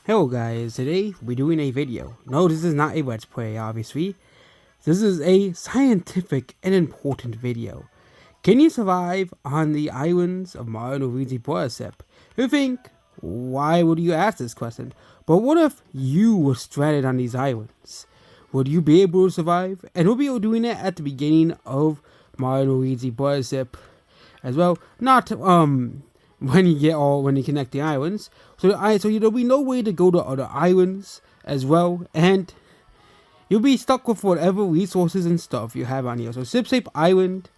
Hello guys, today we're doing a video. No, this is not a let's play, obviously. This is a scientific and important video. Can you survive on the islands of Mario and Luigi brothership? You think, why would you ask this question? But what if you were stranded on these islands? Would you be able to survive? And we'll be doing it at the beginning of Mario and Luigi brothership as well. Not when you connect the islands. So there'll be no way to go to other islands as well, and you'll be stuck with whatever resources and stuff you have on here. So Sip Island,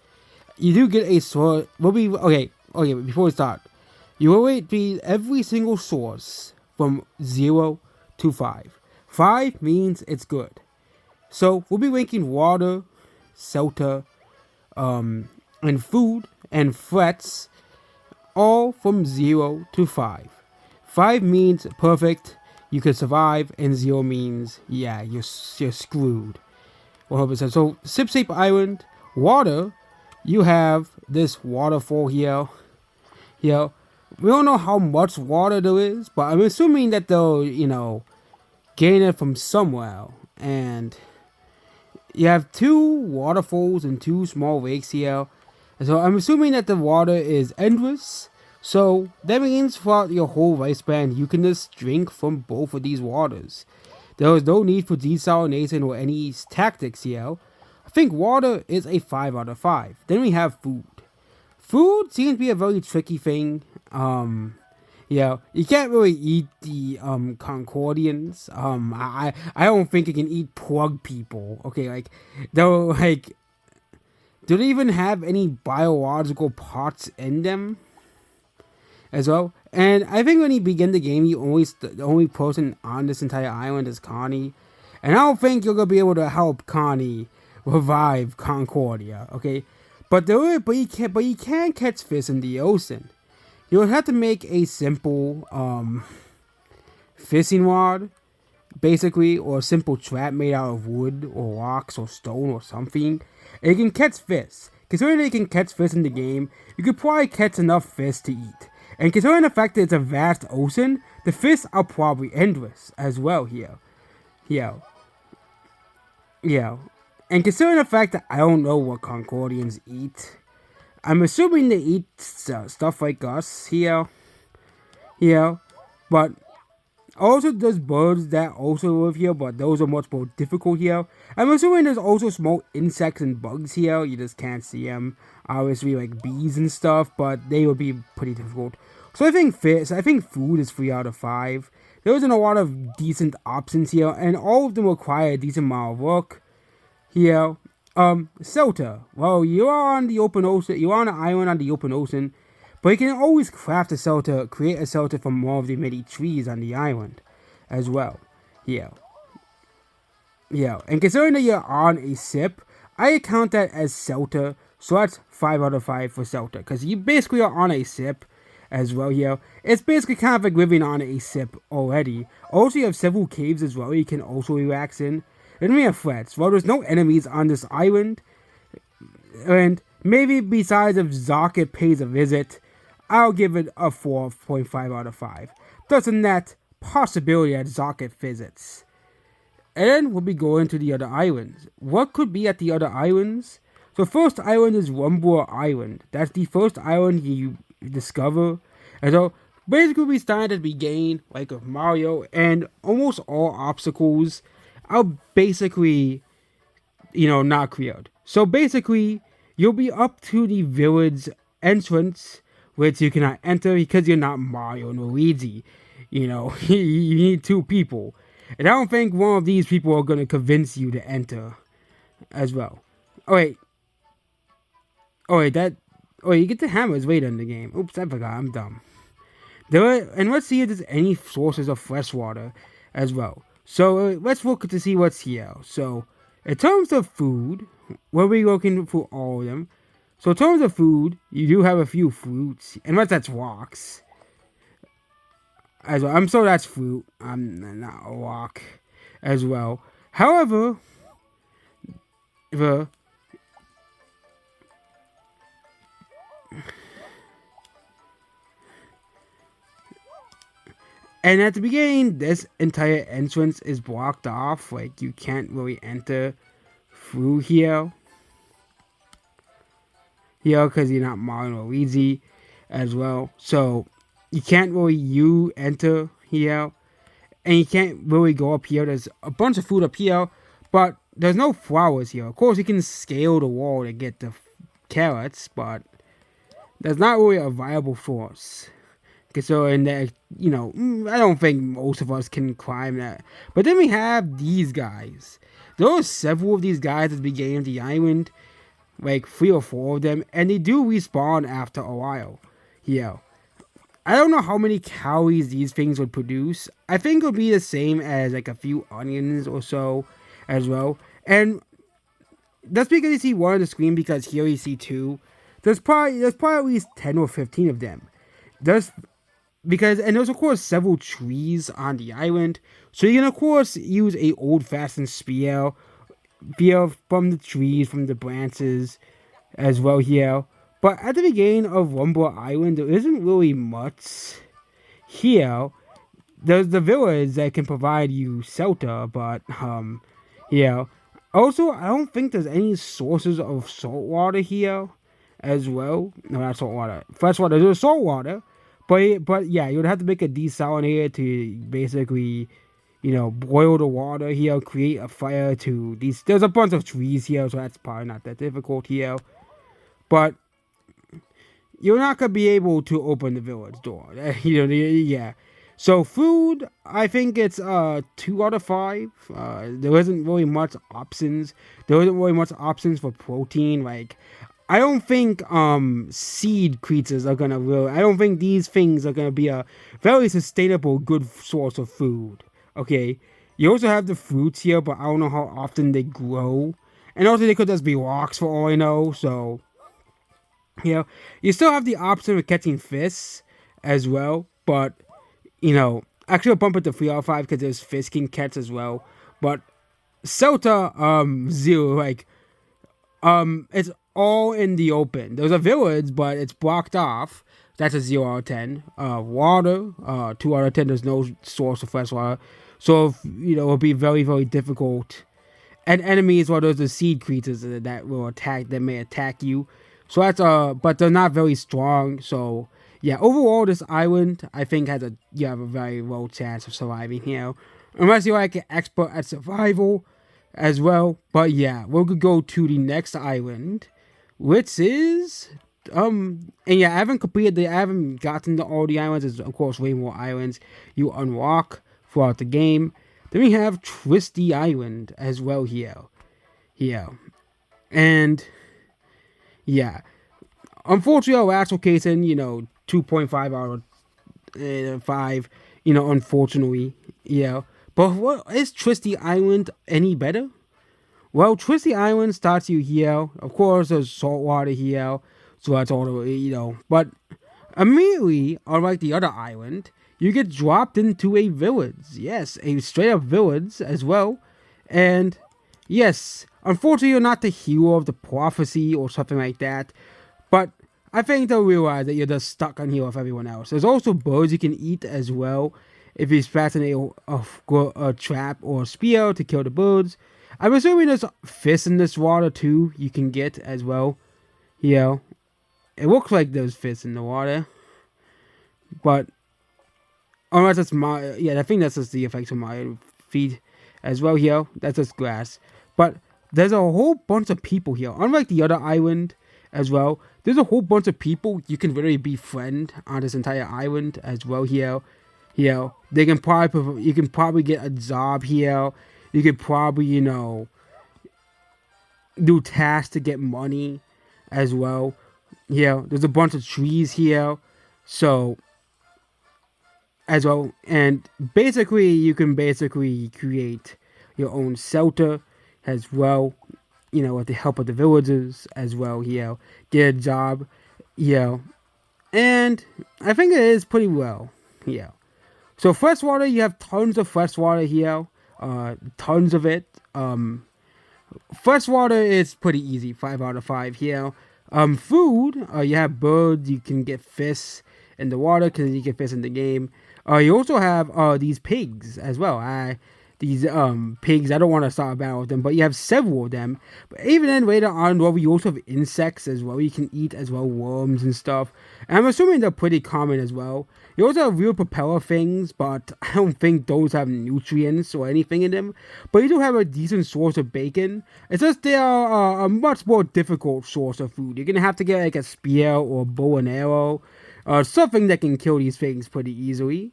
you do get a sword. Will be okay. Okay, before we start, you will rate every single source from 0 to 5. 5 means it's good. So we'll be ranking water, shelter, and food and threats all from 0 to 5. 5 means perfect, you can survive, and 0 means, yeah, you're screwed. 100%. So, Sip Island, water, you have this waterfall here. Here, we don't know how much water there is, but I'm assuming that they'll, gain it from somewhere. And you have 2 waterfalls and 2 small lakes here. So I'm assuming that the water is endless. So that means throughout your whole lifespan, you can just drink from both of these waters. There is no need for desalination or any tactics here. I think water is a 5 out of 5. Then we have food. Food seems to be a very tricky thing. You can't really eat the Concordians. I don't think you can eat plug people. Okay, do they even have any biological parts in them as well? And I think when you begin the game, the only person on this entire island is Connie. And I don't think you're going to be able to help Connie revive Concordia, okay? But you can catch fish in the ocean. You would have to make a simple fishing rod, basically, or a simple trap made out of wood or rocks or stone or something. And you can catch fish. Considering that you can catch fish in the game, you could probably catch enough fish to eat. And considering the fact that it's a vast ocean, the fish are probably endless as well here. Yeah. And considering the fact that I don't know what Concordians eat, I'm assuming they eat stuff like us here. But also, there's birds that also live here, but those are much more difficult here. I'm assuming there's also small insects and bugs here. You just can't see them. Obviously, like bees and stuff, but they would be pretty difficult. So I think food is 3 out of 5. There isn't a lot of decent options here, and all of them require a decent amount of work here. Shelter. Well, you are on the open ocean. You're on an island on the open ocean. But you can always create a shelter from one of the many trees on the island as well. Yeah. And considering that you're on a ship, I count that as shelter. So that's 5 out of 5 for shelter. Because you basically are on a ship as well here. It's basically kind of like living on a ship already. Also, you have several caves as well you can also relax in. Then we have threats. Well, there's no enemies on this island. And maybe besides if Zocket pays a visit, I'll give it a 4.5 out of 5. Thus, in that possibility that Zocket visits. And then we'll be going to the other islands. What could be at the other islands? So first island is Rumbler Island. That's the first island you discover. And so basically we start at the beginning, like of Mario, and almost all obstacles are basically, not cleared. So basically, you'll be up to the village entrance, which you cannot enter because you're not Mario and Luigi. You need 2 people. And I don't think one of these people are going to convince you to enter as well. You get the hammers later in the game. Oops, I forgot, I'm dumb. And let's see if there's any sources of fresh water as well. So let's look to see what's here. So in terms of food, we'll be looking for all of them. So in terms of food, you do have a few fruits, unless that's rocks. As well, I'm sure that's fruit. I'm not a rock as well. However, And at the beginning, this entire entrance is blocked off. Like, you can't really enter through here. Here, because you're not Mario or Luigi as well. So, you can't really enter here. And you can't really go up here. There's a bunch of food up here. But there's no flowers here. Of course, you can scale the wall to get the carrots. But that's not really a viable source. Considering that, I don't think most of us can climb that. But then we have these guys. There are several of these guys at the beginning of the island. Like 3 or 4 of them. And they do respawn after a while. Yeah. I don't know how many calories these things would produce. I think it would be the same as like a few onions or so as well. And that's because you see one on the screen, because here you see 2. There's probably at least 10 or 15 of them. There's of course several trees on the island, so you can of course use a old-fashioned spear from the trees, from the branches as well here. But at the beginning of Rumble Island, there isn't really much here. There's the village that can provide you shelter, but yeah. Also, I don't think there's any sources of salt water here as well. No, not salt water. Fresh water. There's salt water. But yeah, you'd have to make a desalinator to basically, boil the water here, create a fire to these. There's a bunch of trees here, so that's probably not that difficult here. But you're not gonna be able to open the village door. Yeah. So food, I think it's 2 out of 5. There isn't really much options. There isn't really much options for protein. Like, I don't think seed creatures are gonna I don't think these things are gonna be a very sustainable, good source of food. Okay, you also have the fruits here, but I don't know how often they grow, and also they could just be rocks for all I know. So, you still have the option of catching fish as well, but actually I'll bump it to 3 out of 5 because there's fish can catch as well. But Celta 0, like it's all in the open. There's a village, but it's blocked off. That's a 0 out of 10. Water, 2 out of 10. There's no source of fresh water. So, it'll be very, very difficult. And enemies, well, there's the seed creatures that may attack you. So that's, but they're not very strong. So, yeah, overall, this island, I think, you have a very low chance of surviving here. Unless you're like an expert at survival as well. But yeah, we're gonna go to the next island, which is and yeah, I haven't gotten to all the islands. There's of course way more islands you unlock throughout the game. Then we have Twisty Island as well here. And yeah, unfortunately our last location, 2.5 out of 5, unfortunately, yeah. But what is Twisty Island any better? Well, Twisty Island starts you here. Of course, there's salt water here, so that's all the, But immediately, unlike the other island, you get dropped into a village. Yes, a straight-up village as well. And yes, unfortunately, you're not the hero of the prophecy or something like that. But I think they'll realize that you're just stuck on here with everyone else. There's also birds you can eat as well. If you fasten a trap or a spear to kill the birds. I'm assuming there's fish in this water too you can get as well. It looks like there's fish in the water. But unless it's I think that's just the effects of my feet as well here. That's just grass. But there's a whole bunch of people here. Unlike the other island as well, there's a whole bunch of people you can really befriend on this entire island as well here. You can probably get a job here. You could probably, do tasks to get money as well. There's a bunch of trees here. So, as well. And basically, you can create your own shelter as well. With the help of the villagers as well. Get a job. And I think it is pretty well. So freshwater, you have tons of freshwater here, tons of it. Freshwater is pretty easy, 5 out of 5 here. Food, you have birds, you can get fish in the water because you can fish in the game. You also have these pigs as well. These pigs. I don't want to start a battle with them, but you have several of them. But even then, later on, well, you also have insects as well. You can eat as well, worms and stuff. And I'm assuming they're pretty common as well. You also have real propeller things, but I don't think those have nutrients or anything in them. But you do have a decent source of bacon. It's just they are a much more difficult source of food. You're gonna have to get like a spear or a bow and arrow, something that can kill these things pretty easily.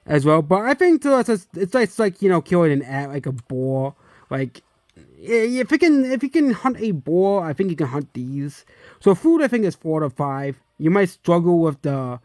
As well. But I think to us, it's like killing an ant, like a boar. Like if you can hunt a boar, I think you can hunt these. So food, I think, is 4 to 5. You might struggle with the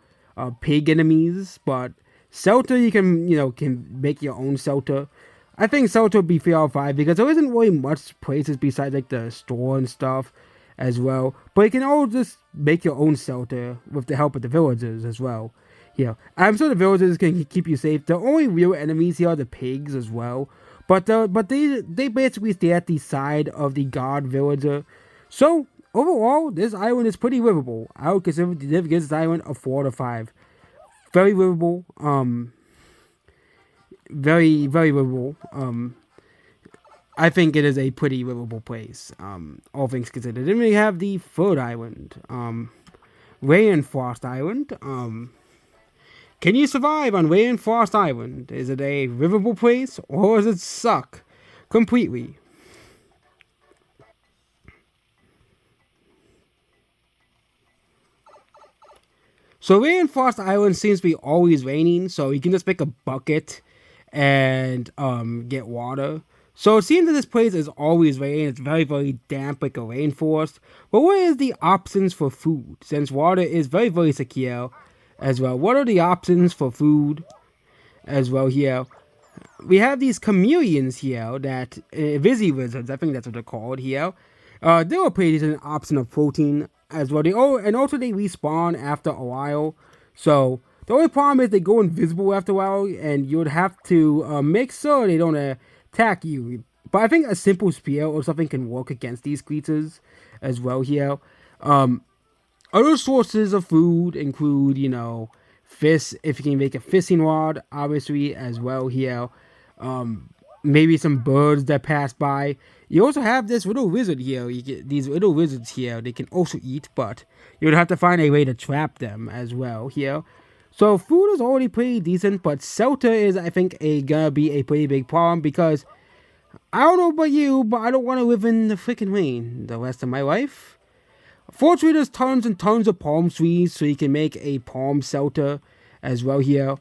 pig enemies, but shelter you can make your own shelter. I think shelter would be 3 out of 5 because there isn't really much places besides like the store and stuff as well. But you can all just make your own shelter with the help of the villagers as well. Yeah, I'm sure the villagers can keep you safe. The only real enemies here are the pigs as well. But they basically stay at the side of the guard villager. So overall, this island is pretty livable. I would consider this island a 4 to 5. Very livable. Very livable. I think it is a pretty livable place. All things considered. Then we have the third island. Rainfrost Island. Can you survive on Rainfrost Island? Is it a livable place or does it suck completely? So Rainfrost Island seems to be always raining, so you can just make a bucket and get water. So it seems that this place is always raining. It's very, very damp like a rainforest. But what is the options for food? Since water is very, very secure as well. What are the options for food as well here? We have these chameleons here that Visi lizards, I think that's what they're called here. They're a pretty decent option of protein as well. And also they respawn after a while. So the only problem is they go invisible after a while, and you would have to make sure they don't attack you. But I think a simple spear or something can work against these creatures as well here. Other sources of food include, fish, if you can make a fishing rod, obviously, as well here. Maybe some birds that pass by. You also have this little lizard here. You get these little lizards here. They can also eat, but you would have to find a way to trap them as well here. So food is already pretty decent, but shelter is, I think, gonna be a pretty big problem because I don't know about you, but I don't want to live in the freaking rain the rest of my life. Fortunately, there's tons and tons of palm trees, so you can make a palm shelter as well here,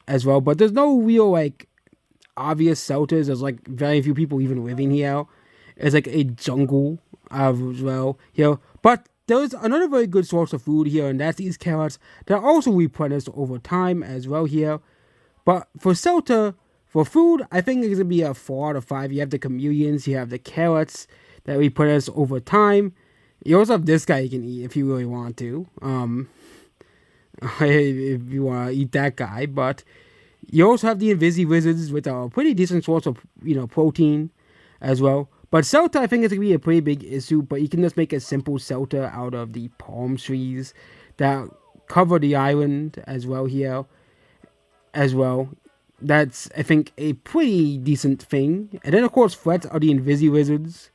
as well. But there's no real obvious shelters. There's very few people even living here. It's like a jungle as well here. But there's another very good source of food here, and that's these carrots that are also replenished over time as well here. But for shelter, for food, I think it's gonna be a 4 out of 5. You have the chameleons, you have the carrots that replenish over time. You also have this guy you can eat if you really want to. If you want to eat that guy. But you also have the Invisi Wizards with a pretty decent source of, protein as well. But shelter, I think, is going to be a pretty big issue. But you can just make a simple shelter out of the palm trees that cover the island as well here. As well. That's, I think, a pretty decent thing. And then, of course, threats are the Invisi Wizards.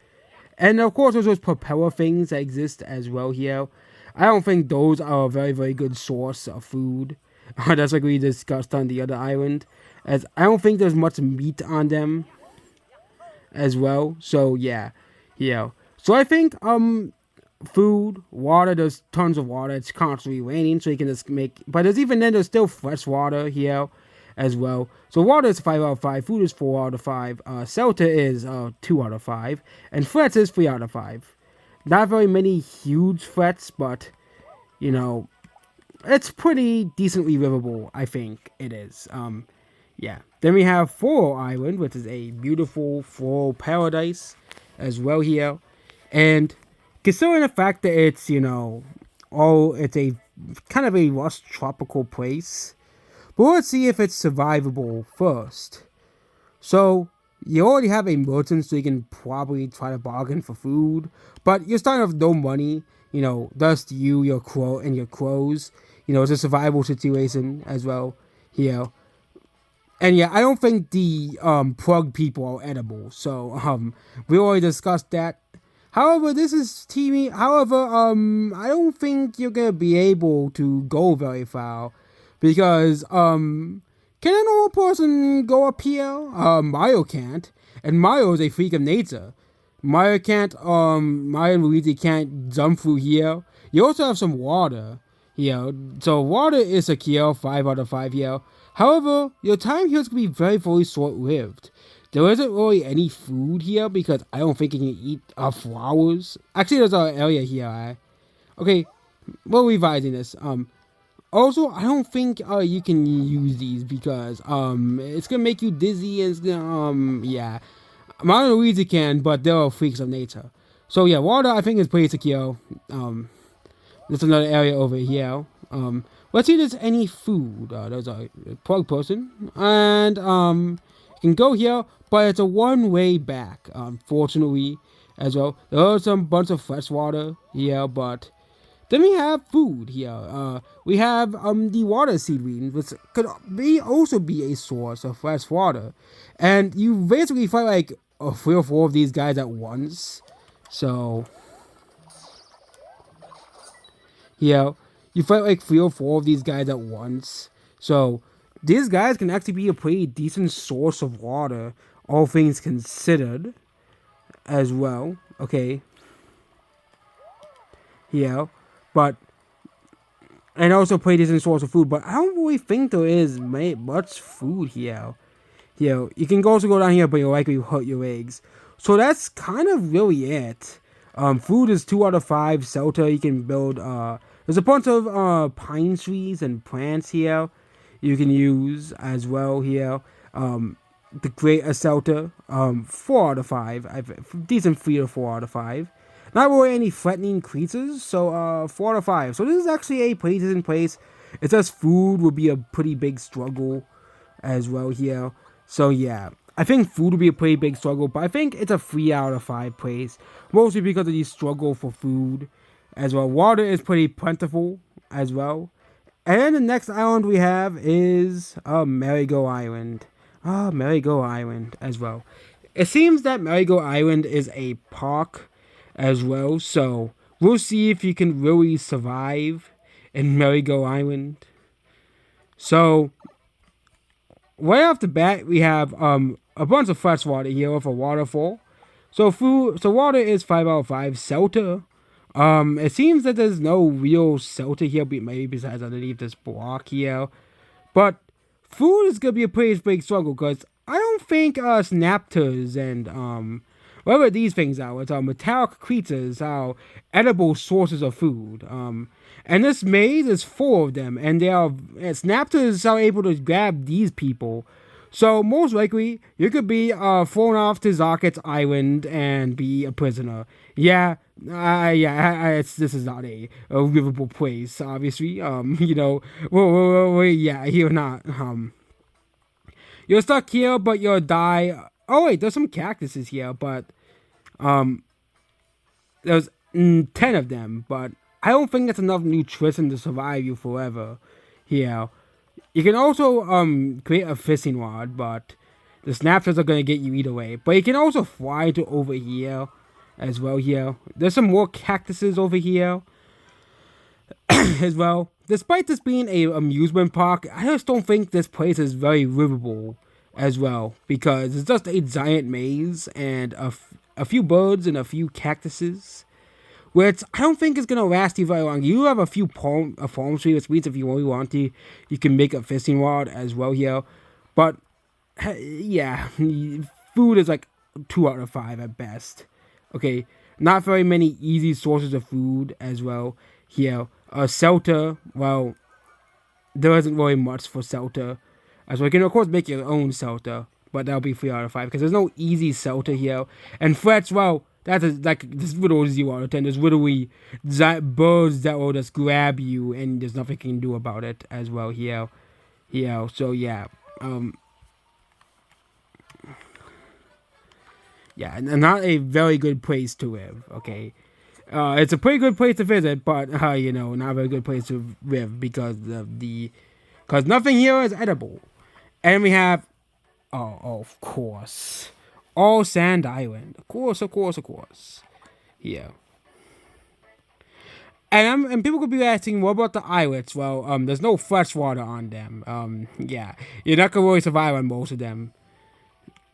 And of course, there's those propeller things that exist as well here. I don't think those are a very, very good source of food. That's like we discussed on the other island. As I don't think there's much meat on them as well. So yeah. So I think food, water, there's tons of water. It's constantly raining, so you can just make, but there's still fresh water here as well. So water is 5 out of 5, food is 4 out of 5, shelter is 2 out of 5, and threats is 3 out of 5. Not very many huge threats, but it's pretty decently livable. I think it is. Yeah. Then we have Floral Island, which is a beautiful floral paradise as well here, and considering the fact that it's it's a kind of a lush tropical place. But let's see if it's survivable first. So, you already have a merchant, so you can probably try to bargain for food. But you're starting with no money. Just you, your crow, and your crows. It's a survival situation as well here. And yeah, I don't think the plug people are edible. So we already discussed that. However, this is TV. However, I don't think you're gonna be able to go very far because can a normal person go up here? Mario can't, and Mario is a freak of nature. Mario can't. Mario and Luigi can't jump through here. You also have some water here, so water is a kill. 5 out of 5 here. However, your time here is gonna be very, very short-lived. There isn't really any food here because I don't think you can eat flowers. Actually, there's an area here. Okay, we're revising this. Also, I don't think you can use these because it's gonna make you dizzy and it's gonna yeah. Mario and Luigi can, but they're freaks of nature. So yeah, water I think is pretty secure. There's another area over here. Let's see if there's any food. There's a plug person, and you can go here, but it's a one-way back. Unfortunately, as well. There's some bunch of fresh water here, but then we have food here. We have the water seaweed, which could also be a source of fresh water, and you basically fight like 3 or 4 of these guys at once. So yeah, you fight like 3 or 4 of these guys at once. So these guys can actually be a pretty decent source of water, all things considered, as well. Okay. Yeah, but and also pretty decent source of food. But I don't really think there is much food here. You can also go down here, but you'll likely hurt your legs. So that's kind of really it. Food is 2 out of 5. Shelter you can build. There's a bunch of pine trees and plants here you can use as well here. To create a shelter. 4 out of 5. Decent 3 or 4 out of 5. Not really any threatening creatures, so 4 out of 5. So this is actually a pretty decent place. It says food would be a pretty big struggle as well here. So yeah, I think food would be a pretty big struggle, but I think it's a 3 out of 5 place. Mostly because of the struggle for food as well. Water is pretty plentiful as well. And then the next island we have is Merry-Go Island. Merry-Go Island as well. It seems that Merry-Go Island is a park as well, so we'll see if you can really survive in Merry-Go Island. So right off the bat, we have a bunch of fresh water here with a waterfall. So water is 5 out of 5. Shelter. It seems that there's no real shelter here, maybe besides underneath this block here. But food is gonna be a pretty big struggle because I don't think snapters and whatever these things are, it's metallic creatures are edible sources of food. And this maze is full of them, and snapters are able to grab these people. So most likely, you could be thrown off to Zarket's island and be a prisoner. Yeah, this is not a livable place, obviously. You're not. You're stuck here, but you'll die. Oh wait, there's some cactuses here, but there's 10 of them, but I don't think that's enough nutrition to survive you forever. Here, you can also create a fishing rod, but the snapshots are gonna get you either way. But you can also fly to over here as well. Here, there's some more cactuses over here as well. Despite this being a amusement park, I just don't think this place is very livable as well because it's just a giant maze and a few birds and a few cactuses, which I don't think is gonna last you very long. You have a few palm trees, which means if you really want to, you can make a fishing rod as well here. But yeah, food is like 2 out of 5 at best. Okay, not very many easy sources of food as well here. Shelter, well, there isn't really much for shelter. As well, you can of course make your own shelter, but that'll be 3 out of 5 because there's no easy shelter here. And threats, well, like this little 0 out of 10. There's literally birds that will just grab you, and there's nothing you can do about it as well here. So yeah, yeah, and not a very good place to live. Okay, It's a pretty good place to visit, but not a very good place to live because nothing here is edible. And we have, of course, all sand island. Of course, of course, of course. Yeah. And people could be asking, what about the islets? Well, there's no fresh water on them. Yeah, you're not gonna really survive on most of them.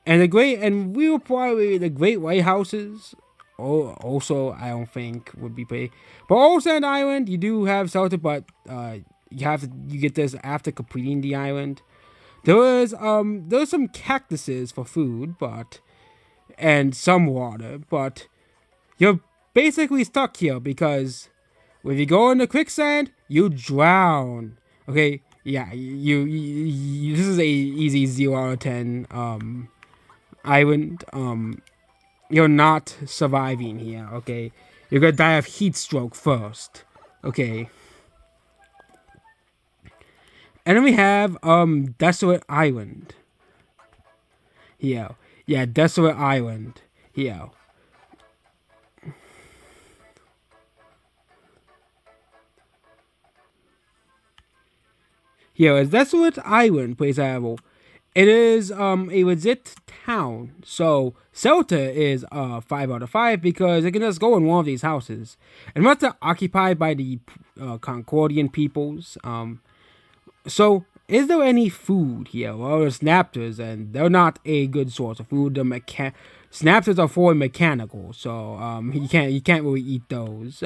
And we will probably the Great White Houses. Oh, also I don't think would be paid. But all Sand Island, you do have shelter, but you get this after completing the island. There's some cactuses for food, and some water, but you're basically stuck here because if you go in the quicksand, you drown. Okay, yeah, this is a easy 0 out of 10 island. You're not surviving here. Okay, you're gonna die of heat stroke first. Okay, and then we have Desolate Island. Here, yeah, Desolate Island. Here. Here is Desolate Island, please have. It is a legit town. So Celta is 5 out of 5 because it can just go in one of these houses. And once they're occupied by the Concordian peoples, so is there any food here? Well, there's snapters, and they're not a good source of food. Snapters are fully mechanical, so you can't really eat those.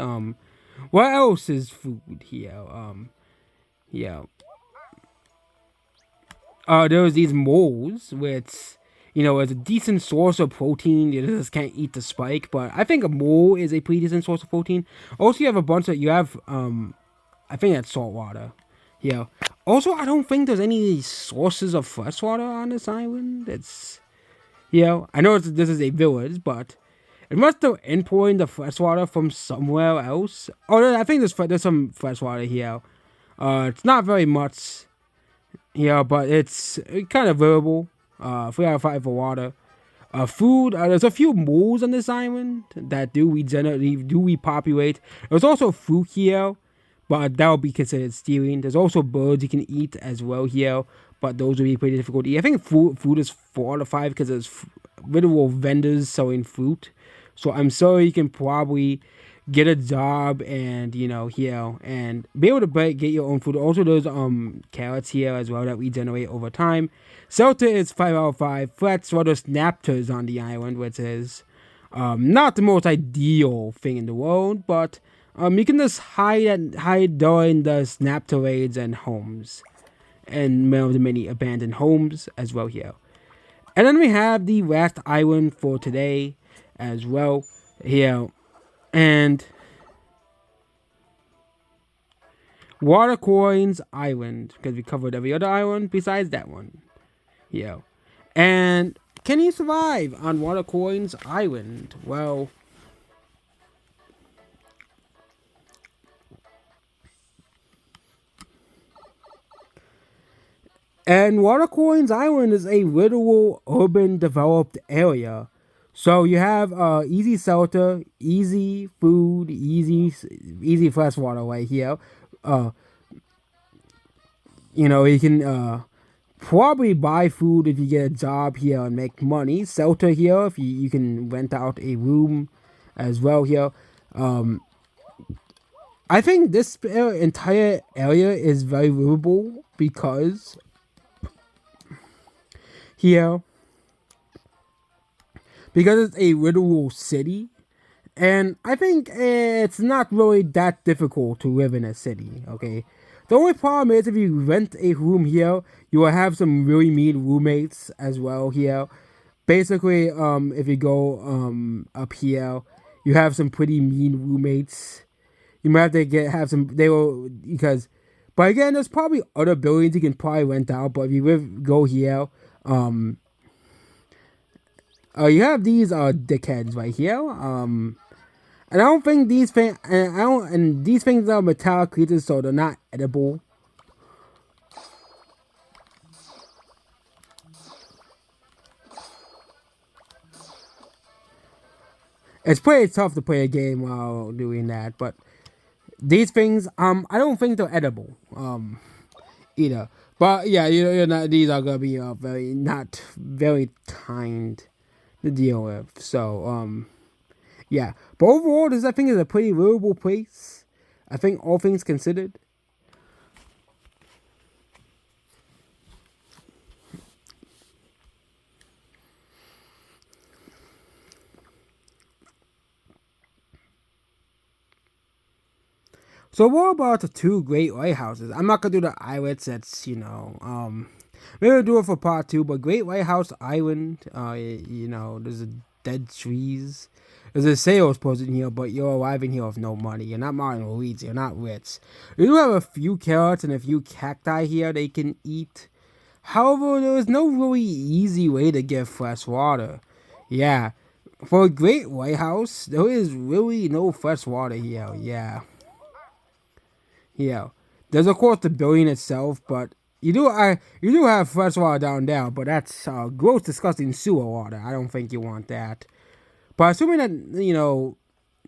What else is food here? Yeah. There's these moles, which is a decent source of protein. You just can't eat the spike, but I think a mole is a pretty decent source of protein. Also, you have I think that's salt water. Yeah. Also, I don't think there's any sources of fresh water on this island. I know this is a village, but unless they're importing the fresh water from somewhere else. Oh, I think there's some fresh water here. It's not very much. Yeah, but it's kind of variable. 3 out of 5 for water. Food. There's a few moles on this island that do repopulate. There's also fruit here, but that would be considered stealing. There's also birds you can eat as well here, but those would be pretty difficult to eat. I think food is 4 out of 5 because there's literal vendors selling fruit. So I'm sorry, you can probably get a job and and be able to get your own food. Also, there's carrots here as well that we generate over time. Celta is 5 out of 5. Flats what there's snapters on the island, which is not the most ideal thing in the world, but you can just hide during the snapter raids and homes, and the many abandoned homes as well here. And then we have the last island for today as well here. And Watercoins Island, because we covered every other island besides that one. Yeah. And can you survive on Watercoins Island? Well, and Watercoins Island is a literal urban developed area. So you have easy shelter, easy food, easy fresh water right here. Uh, you can probably buy food if you get a job here and make money. Shelter here if you can rent out a room as well here. I think this entire area is very livable because here because it's a literal city. And I think it's not really that difficult to live in a city, okay? The only problem is if you rent a room here, you will have some really mean roommates as well here. Basically, if you go up here, you have some pretty mean roommates. You might have to have some. They will because, but again, there's probably other buildings you can probably rent out. But if you go here, you have these dickheads right here. And I don't think these things, and these things are metallic creatures, so they're not edible. It's pretty tough to play a game while doing that, but these things, I don't think they're edible, either. But yeah, you're not. These are gonna be very not very kind to deal with. So yeah. But overall, this I think is a pretty livable place. I think all things considered. So what about the two great lighthouses? I'm not gonna do the islets. That's maybe we'll do it for part two. But Great Lighthouse Island, there's a dead trees. There's a salesperson here, but you're arriving here with no money. You're not Martin Luigi. You're not rich. You do have a few carrots and a few cacti here they can eat. However, there is no really easy way to get fresh water. Yeah, for a Great Lighthouse, there is really no fresh water here. Yeah. Yeah, there's of course the building itself, but you do have fresh water down there, but that's gross, disgusting sewer water. I don't think you want that. But assuming that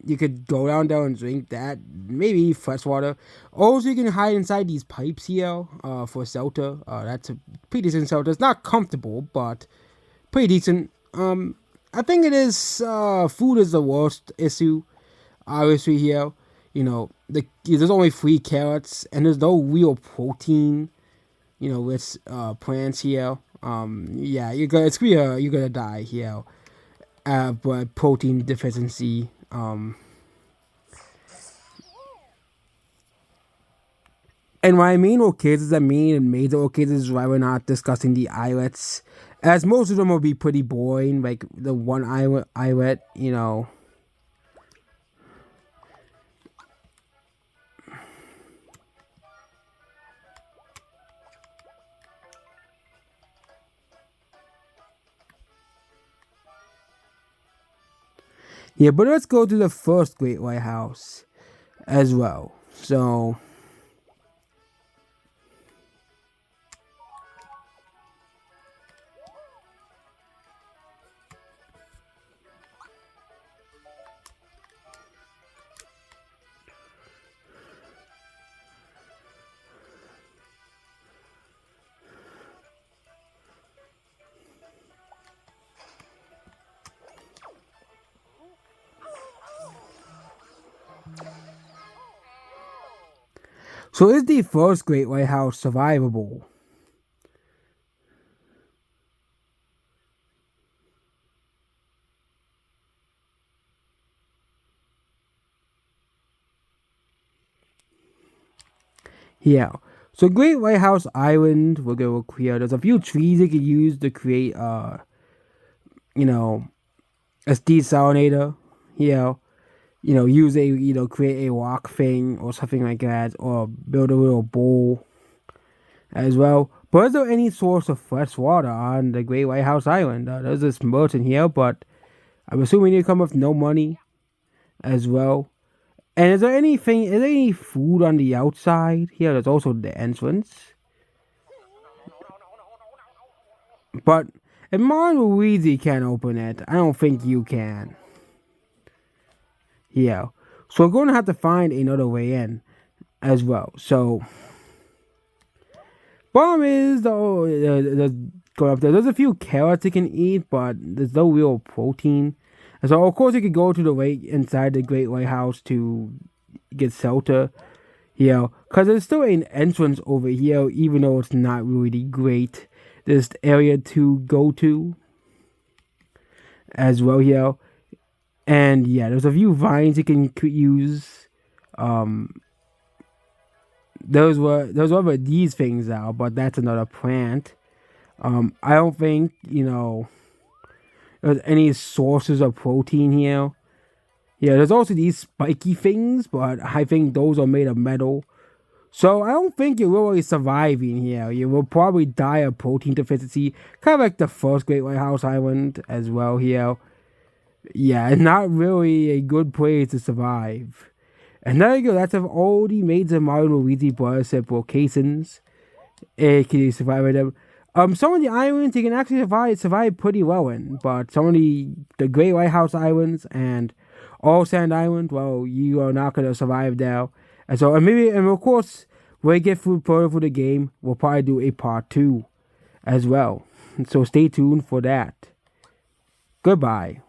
you could go down there and drink that, maybe fresh water. Also, you can hide inside these pipes here for shelter. That's a pretty decent shelter. It's not comfortable, but pretty decent. I think it is. Food is the worst issue, obviously here. There's only three carrots and there's no real protein. With plants here. Yeah, you're gonna die here. But protein deficiency. And what I mean orchids, I mean major orchids is why we're not discussing the islets, as most of them will be pretty boring. Like the one islet. Yeah, but let's go to the first Great Lighthouse as well. So, so is the first Great Lighthouse survivable? Yeah. So Great Lighthouse Island, we're gonna look here. There's a few trees you can use to create you know, a desalinator. Yeah. Use create a rock thing or something like that, or build a little bowl as well. But is there any source of fresh water on the Great Lighthouse Island? There's this merchant here, but I'm assuming you come with no money as well. And is there any food on the outside? Here, there's also the entrance. But if Martin Luigi can open it, I don't think you can. Yeah. So we're going to have to find another way in as well. So, problem is, though, going up there, there's a few carrots you can eat, but there's no real protein. And so, of course, you could go to the lake inside the Great Lighthouse to get shelter. Because there's still an entrance over here, even though it's not really great. There's area to go to as well here. And yeah, there's a few vines you can use. Those were these things are, but that's another plant. I don't think there's any sources of protein here. Yeah, there's also these spiky things, but I think those are made of metal. So I don't think you're really surviving here. You will probably die of protein deficiency, kind of like the first Great Lighthouse Island as well here. Yeah, not really a good place to survive. And there you go, that's of all the major Mario Luigi brothership locations. Can you survive them? Some of the islands you can actually survive pretty well in, but some of the Great Lighthouse Islands and all sand island, well, you are not gonna survive there. And so, and of course, when we get further through the game, we'll probably do a part 2 as well. So stay tuned for that. Goodbye.